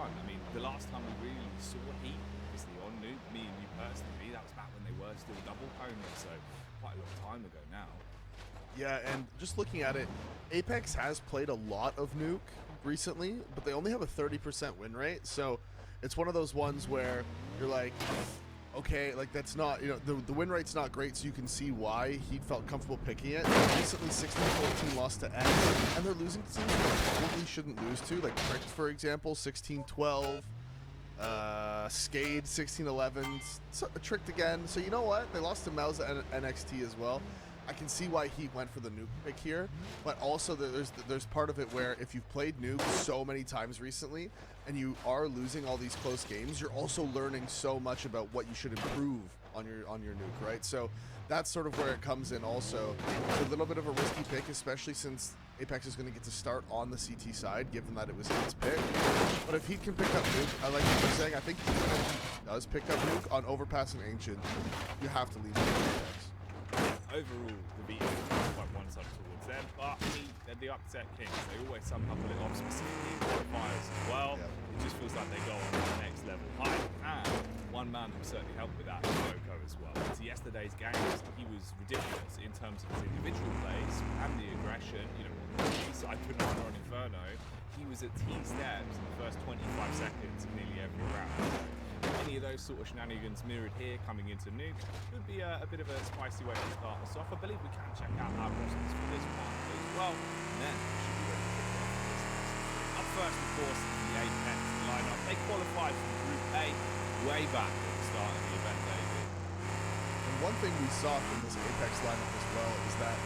time. I mean, the last time we really saw Heat, obviously on Nuke, me and you personally, that was back when they were still double ponies, so quite a long time ago now. Yeah, and just looking at it, Apex has played a lot of Nuke recently, but they only have a 30% win rate, so it's one of those ones where you're like, okay, like that's not, the win rate's not great, so you can see why he felt comfortable picking it. Recently, 16-14 lost to X, and they're losing to teams they probably shouldn't lose to, like Tricked, for example, 16-12. Skade 16-11, Tricked again. So you know what? They lost to Mouse and NXT as well. I can see why he went for the Nuke pick here, but also there's part of it where if you've played Nuke so many times recently and you are losing all these close games, you're also learning so much about what you should improve on your Nuke, right? So that's sort of where it comes in also. It's a little bit of a risky pick, especially since Apex is going to get to start on the CT side, given that it was his pick. But if he can pick up Nuke, I like what you're saying, I think he does pick up Nuke on Overpass and Ancient, you have to leave it to Apex. Overall, the beat is quite one-sided towards them, but they're the upset kings. They always somehow pull it off, specifically in qualifiers as well. Yeah. It just feels like they go on to the next level high, and one man who certainly helped with that is Coco as well. To yesterday's games, he was ridiculous in terms of his individual plays and the aggression. I put on Inferno. He was at T-steps in the first 25 seconds of nearly every round. Any of those sort of shenanigans mirrored here coming into Nuke would be a bit of a spicy way to start us off. I believe we can check out our rosters for this one as well, and then we should be ready to kick off this next. Up first, of course, is the Apex lineup. They qualified from Group A way back at the start of the event, David. And one thing we saw from this Apex lineup as well is that,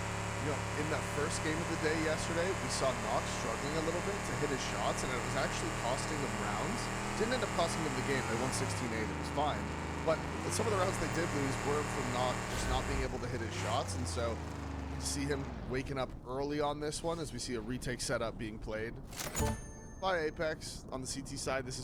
in that first game of the day yesterday, we saw Nox struggling a little bit to hit his shots, and it was actually costing them rounds. Didn't end up costing them the game. They won 16-8. It was fine. But some of the rounds they did lose were from Nox just not being able to hit his shots, and so you see him waking up early on this one as we see a retake setup being played by Apex. On the CT side, this is